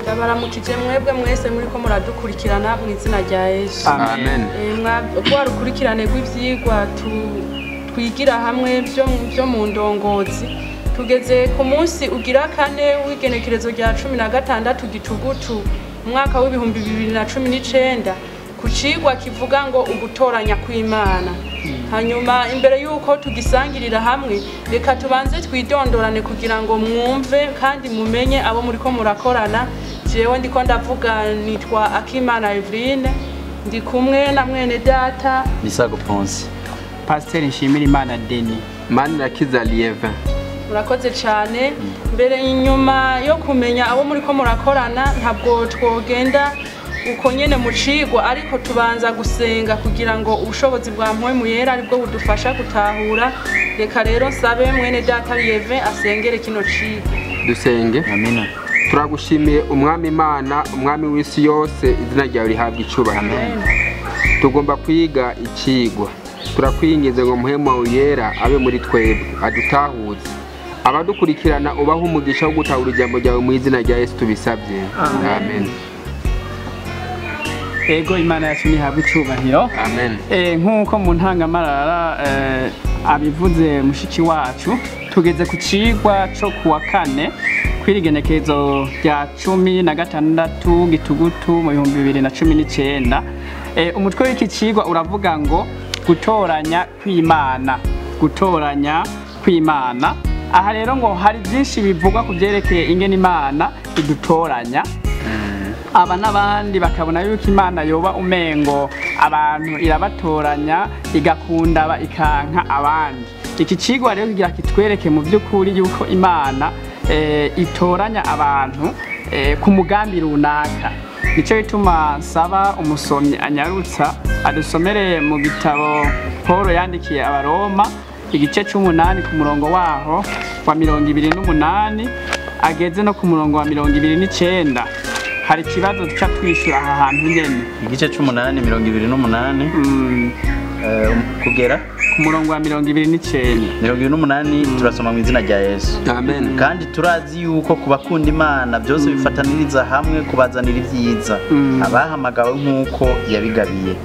Ndabaramukije mwebwe mwese muri ko muradukurikirana mu izina rya Yesu. Amen. Rwarukurikirane rw'ivyigwa twigira hamwe byo mu ndongozi. Tugeze ku munsi ugira kane w'igenekerezo rya 16 gitugutu umwaka w'ibihumbi 2019 ku cigwa kivuga ngo ugutoranya kw'Imana. Hanyuma imbere yuko tugisangirira hamwe reka tubanze twidondorane kugira ngo mwumve kandi mumenye abo muri ko murakorana. Jewe ndiko ndavuga nitwa Akimana Eveline, ndi kumwe na mwene data Misago Ponce, Pasteur Nshimirimana Denis, Manirakiza Lieva. Murakoze cyane. Mbere inyuma yo kumenya abo muri ko murakorana ntabwo twogenda uko nyene mu cigwa, ariko tubanza gusenga kugira ngo ubushobozi bwa Mpwemu Yera aribwo budufasha gutahura. Reka rero nsabe mwene data Lieve asengere kino cigwa. Dusenge. Amina. Turagushimiye umwami Imana, umwami w'isi yose, izina ryawe rihabwa icubahiro. Tugomba kwiga icigwa. Turakwingize ngo Mpwemu Yera abe muri twebwe adutahuze. Abadukurikirana ubaho umugisha wo gutahura ijambo ryawe mu izina rya Yesu tubisabye. Amen. Ego Imana yacu nihabwa icubahiro. Amen. Nkuko mu ntangamarara abivuze mushiki wacu, tugeze ku cigwa cyo kuwa kane kwirigenekezo rya 16 gitugutu mu 2019. Umutwe w'iki cigwa uravuga ngo gutoranya kw'Imana, gutoranya kw'Imana. Aha rero ngo hari byinshi bivugwa ku byerekeye ingene Imana idutoranya. Aba n'abandi bakabona yuko Imana yoba umengo abantu irabatoranya igakunda ikanka abandi. Iki cigwa rero kigira kitwereke mu by'ukuri yuko Imana itoranya abantu ku mugambi runaka. Nico bituma nsaba umusomyi anyarutsa adusomere mu gitabo Paulo yandikiye Abaroma igice c'8 ku murongo waho wa 28 ageze no ku murongo wa 29. Hari kibazo duca twishura aha hantu nyene igice c'8 28 kugera ku murongo wa 29 turasoma mu izina rya Yesu. Amen. Kandi turazi yuko kubakunda Imana byose bifataniriza hamwe kubazanira ivyiza abahamagawe nk'uko yabigabiye,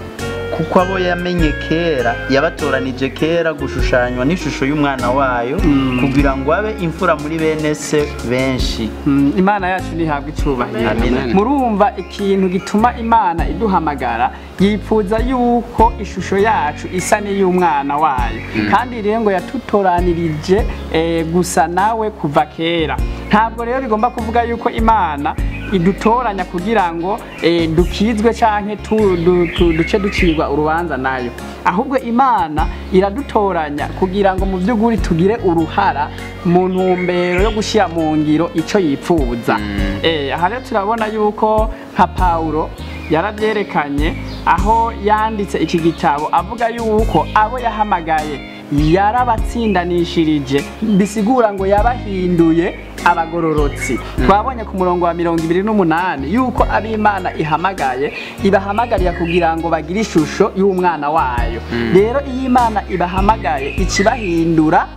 kuko abo yamenye kera yabatoranije kera gushushanywa n'ishusho y'umwana wayo kugira ngo abe imfura muri bene se benshi. Imana yacu nihabwa icubahiro. Amen. Murumva ikintu gituma Imana iduhamagara, yipfuza yuko ishusho yacu isa n'iy'umwana wayo, kandi rero ngo yatutoranirije gusa nawe kuva kera. Ntabwo rero bigomba kuvuga yuko Imana idutoranya kugira ngo dukizwe canke duce ducirwa urubanza nayo, ahubwo Imana iradutoranya kugira ngo mu by'ukuri tugire uruhara mu ntumbero yo gushyira mu ngiro ico yipfuza. Aha rero turabona yuko nka Paulo yaravyerekanye aho yanditse iki gitabo avuga yuko abo yahamagaye yarabatsindanishirije, bisigura ngo yabahinduye abagororotsi. Twabonye ku murongo wa 28 yuko ab'Imana ihamagaye ibahamagarira kugira ngo bagire ishusho y'umwana wayo. Rero iyi Imana ibahamagaye ikibahindura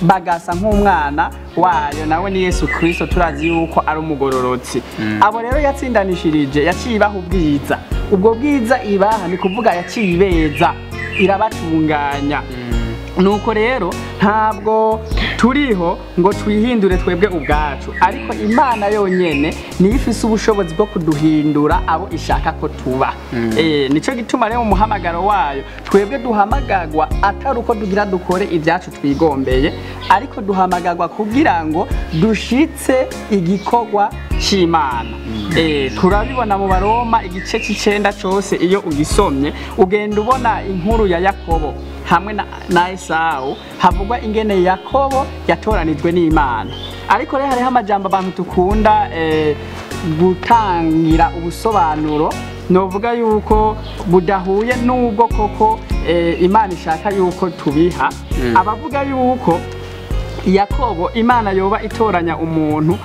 bagasa nk'umwana wayo, nawe ni Yesu Kristo. Turazi yuko ari umugororotsi. Abo rero yatsindanishirije yacibaho ubwiza. Ubwo bwiza ibaha ni kuvuga yacibeza, irabatunganya. Nuko rero ntabwo turiho ngo twihindure twebwe ubwacu, ariko Imana yonyene ni ifise ubushobozi bwo kuduhindura abo ishaka ko tuba. Nico gituma rero mu muhamagaro wayo twebwe duhamagagwa atari uko dugira dukore ibyacu twigombeye, ariko duhamagagwa kugira ngo dushitse igikorwa c'Imana. Turabibona mu Baroma igice c'9 cyose, iyo ugisomye ugenda ubona inkuru ya Yakobo hamwe na Esau, havugwa ingene Yakobo yatoranijwe n'Imana. Ariko rero hariho amajambo abantu tukunda gutangira ubusobanuro, novuga yuko budahuye n'ubwo koko Imana ishaka yuko tubiha. Abavuga yuko Yakobo Imana yoba itoranya umuntu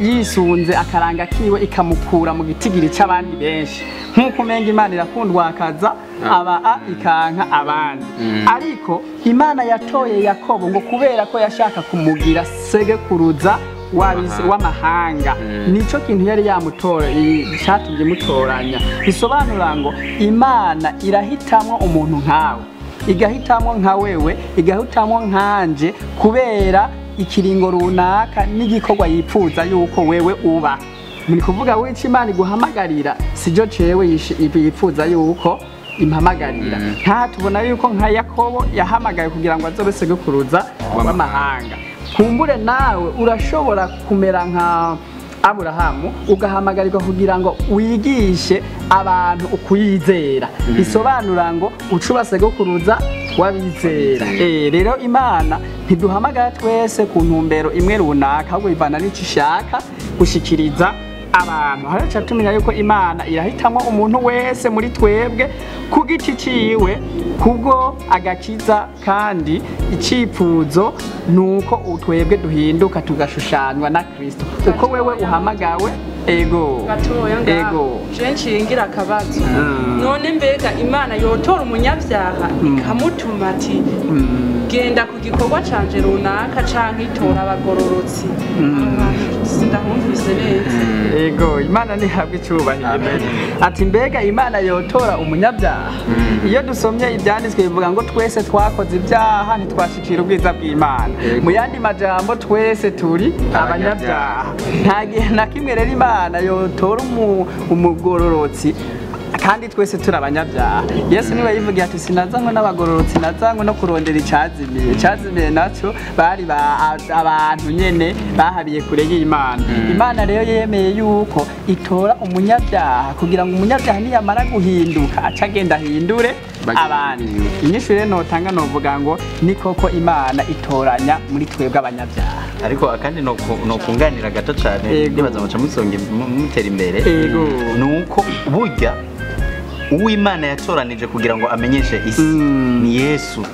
yisunze akaranga kiwe ikamukura mu gitigiri c'abandi benshi, nkuko umenga Imana irakundwakaza aba ikanka abandi. Ariko Imana yatoye Yakobo ngo kubera ko yashaka kumugira segekuruza w'amahanga nico kintu yari yamutora cyatumye mutoranya bisobanura ngo Imana irahitamwo umuntu nkawe igahitamwo nka wewe igahitamwo nkanje kubera ikiringo runaka n'igikorwa yipfuza yuko wewe uba muri kuvuga wica Imana iguhamagarira sijo cewe yipfuza yuko impamagarira nta tubona yuko nka Yakobo yahamagaye kugira ngo azobe sekuruza w'amahanga kumbure nawe urashobora kumera nka Aburahamu ugahamagarirwa kugira ngo wigishe abantu ukuyizera bisobanura ngo ucuba sekuruza wabizera rero Imana ntiduhamagara twese ku ntumbero imwe runaka ahubwo ivana n'ico ishaka gushikiriza abantu haraca tumenya yuko Imana irahitamwo umuntu wese muri twebwe ku giti ciwe kubwo agakiza kandi icipfuzo nuko utwebwe duhinduka tugashushanywa na Kristo uko wewe uhamagawe ego je nshingira akabazo none mbega Imana yotora umunyabyaha ikamutuma ati genda ku gikorwa canje runaka canke itora abagororotsi sindahumvise neza ego Imana ntihabwa icubahiro ati mbega Imana yotora umunyabyaha iyo dusomye ibyanditswe bivuga ngo twese twakoze ibyaha ntitwashikira ubwiza bw'Imana mu yandi majambo twese turi abanyabyaha nta gihe na kimwe rero Imana yotora umugororotsi kandi twese turi abanyabyaha Yesu niwe yivugiye ati sinazanywe n'abagororotsi nazanywe no kurondera icazimiye naco bari abantu nyene bahabiye kure y'Imana Imana rero yemeye yuko itora umunyabyaha kugira ngo umunyabyaha niyamara guhinduka aca agenda ahindure abandi inyishu rero notanga novuga ngo ni koko Imana itoranya muri twebwe abanyabyaha ariko akandi no kunganira gato cyane ndibaza muca musonge mutera imbere nuko burya uw'Imana yatoranije kugira ngo amenyeshe isi ni Yesu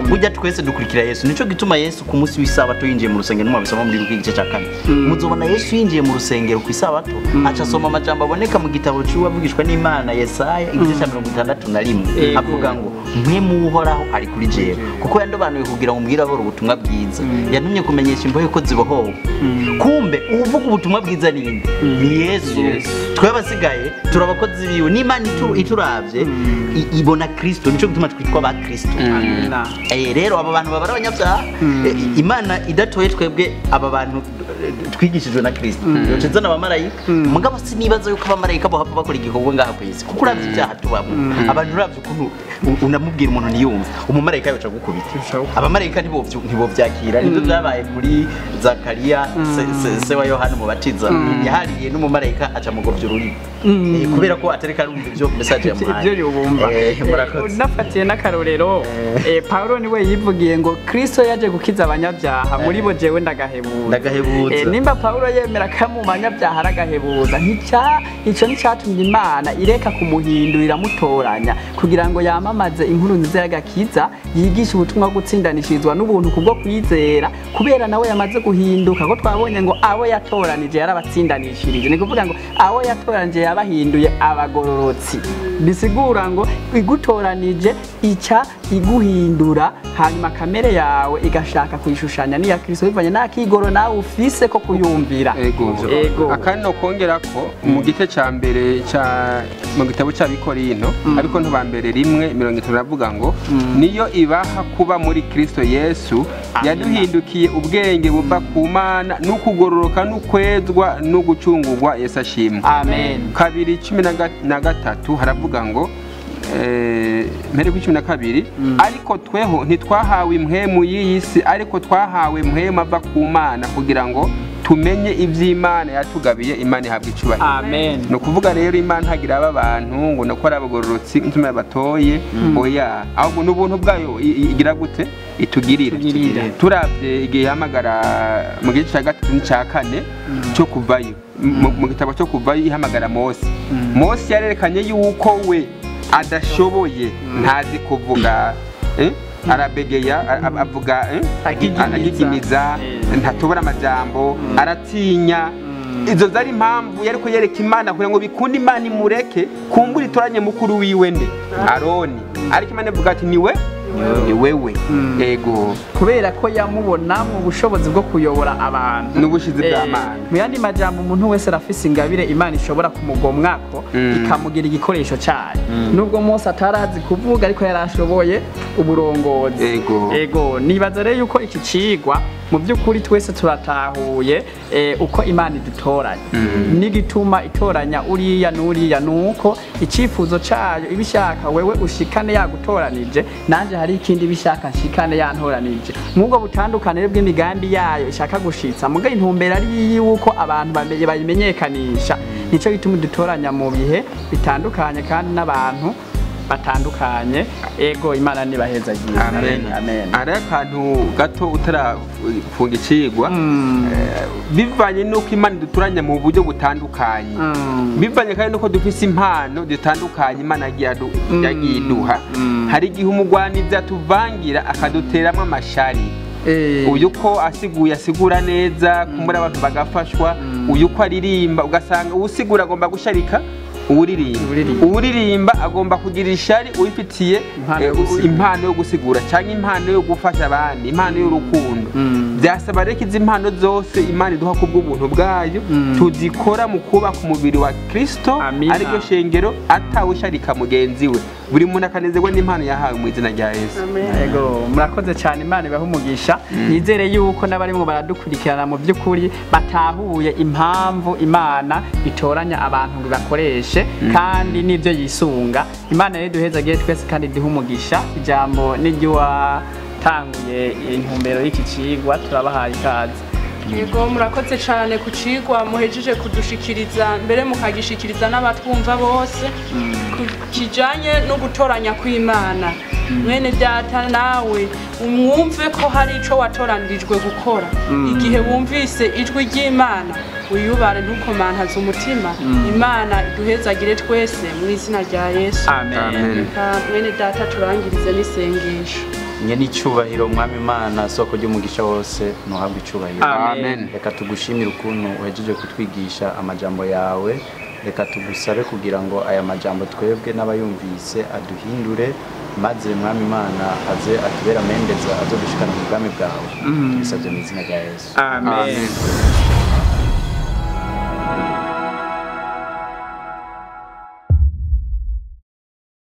burya twese dukurikira Yesu nico gituma Yesu ku munsi w'isabato yinjiye mu rusengero mwabisoma muri Luka igice cya 4 muzobona Yesu yinjiye mu rusengero ku isabato aca soma amajambo aboneka mu gitabo cy'uwavugishwa n'Imana Yesaya igice cya 61 avuga ngo mwe muhoraho ari kuri jewe kuko yandobanuye kugira ngo mbwira abo ubutumwa bwiza yantumye kumenyesha imbohe ko zibohowe kumbe uvuga ubutumwa bwiza ni Yesu twabasigaye turabakozi biwe n'Imana ituravye ibona Kristo nico gituma twitwa ba Kristo rero aba bantu baba abanyabyaha Imana idatoye twebwe aba bantu twigishijwe na Kristo yocenza n'abamarayika mugabo sinibaza yuko abamarayika bo hapfa bakora igikorwa ngaha ku isi kuko uravye ibyaha tubamo abantu uravye ukuntu unamubwira umuntu niyumva umumarayika yoca gukubita abamarayika ntibovyakira nivyo byabaye kuri Zakariya se wa Yohana umubatiza yahariye n'umumarayika aca mugovya ururimi kubera ko atareka arumva ivyo message ya muhaye ibyo yubumva unafatiye n'akarorero Paulo niwe yivugiye ngo Kristo yaje gukiza abanyabyaha muri bo jewe ndagahebuza nimba Paulo yemera ko mu banyabyaha aragahebuza ico nicyatumye Imana ireka kumuhindurira mutoranya kugira ngo yamamaze inkuru nziza y'agakiza yigisha ubutumwa gutsindanishirizwa n'ubuntu kubwo kwizera kubera nawe yamaze guhinduka ko twabonye ngo abo yatoranije yarabatsindanishirije ni kuvuga ngo abo yatoranije yabahinduye abagororotsi bisigura ngo igutoranije ica iguhindura hanyuma kamere yawe igashaka kuyishushanya n'iya Kristo bivanye n'akigoro nawe ufise ko kuyumvira ego akandi no kongera ko mu gice cya mbere mu gitabo cy'Abikorinto Abikorinto ba mbere 1:30 ravuga ngo niyo ibaha kuba muri Kristo Yesu yaduhindukiye ubwenge buva ku Mana n'ukugororoka n'ukwezwa no gucungurwa Yesu ashimwe amen 2:13 haravuga ngo mbere ku 12 ariko tweho ntitwahawe impwemu y'isi ariko twahawe impwemu ava ku Mana kugira ngo tumenye ivy'Imana yatugabiye Imana ihabwa icubahiro amen no kuvuga rero Imana hagira abantu ngo nakora abagororotsi ntuma batoye oya ahubwo n'ubuntu bwayo igira gute itugirira turavye igihe hamagara mu gice cya 3 n'icya 4 cyo kuvayo mu gitabo cyo kuvayo ihamagara Mose yarerekanye yuko we adashoboye ntazi kuvuga arabegeya avuga agigimiza ntatobora amajambo aratinya izo zari impamvu yariko yereka Imana kugira ngo bikunde Imana imureke kumbura itoranye mukuru wiwe nde Aroni ariko Imana ivuga ati niwe ni wewe ego kubera ko yamubona mu bushobozi bwo kuyobora abantu n'ubushizi bw'Imana. mu yandi majambo umuntu wese arafise ingabire Imana ishobora kumugomwako ikamugira igikoresho cyayo nubwo Mose atarazi kuvuga ariko yarashoboye uburongozi ego nibaza rero yuko iki cigwa mu by'ukuri twese turatahuye uko Imana idutoranya n'igituma itoranya uriya n'uriya nuko icifuzo cayo ibishaka wewe ushikane yagutoranije nanje hari ikindi bishaka nshikane yantoranije nk'ubwo butandukane bw'imigambi yayo ishaka gushitsa muga intumbera ari yuko abantu bayimenyekanisha nico gituma dutoranya mu bihe bitandukanye kandi n'abantu batandukanye ego Imana nibaheza giye amen ari akantu gato utarafunga icigwa bivanye nuko Imana duturanya mu buryo butandukanye bivanye kandi nuko dufise impano zitandukanye Imana yagiye iduha hari igihe umugwaniza tuvangira akaduteramwo amashari uyu ko asigura neza kumbura abantu bagafashwa uyu ko aririmba ugasanga usigura agomba gusharika uwuririmba agomba kugira ishari uyifitiye impano yo gusigura cyangwa impano yo gufasha abandi impano y'urukundo byasaba reko izi impano zose Imana iduha kubw'ubuntu bwayo tuzikora mu kubaka umubiri wa Kristo ariko shengero atawusharika mugenzi we buri muntu akanezerwa n'impano yahawe mu izina rya Yesu yego murakoze cyane Imana ibahe umugisha nizere yuko n'abarimo baradukurikirana mu by'ukuri batahuye impamvu Imana itoranya abantu ngo bakoreshe kandi nibyo yisunga Imana rero duhezagiye twese kandi duhe umugisha ijambo tanguye intumbero y'iki cigwa turabahaye ikaze yego murakoze cyane ku cigwa muhejeje kudushikiriza mbere mukagishikiriza n'abatwumva bose kijanye no gutoranya kw'Imana mwene data nawe umwumve ko hari ico watoranijwe gukora igihe wumvise ijwi ry'Imana uyubare ntukomantaze umutima Imana iduhezagire twese mu izina rya Yesu amen mwene data turangirize n'isengesho nyene icubahiro mwami Imana soko ry'umugisha wose nuhabwe icubahiro amen reka tugushimire ukuntu uhejeje kutwigisha amajambo yawe reka tugusabe kugira ngo aya majambo twebwe n'abayumvise aduhindure maze mwami Imana aze atubera mendeza azodushikana mu bwami bwawe tubisabye mu izina rya Yesu amen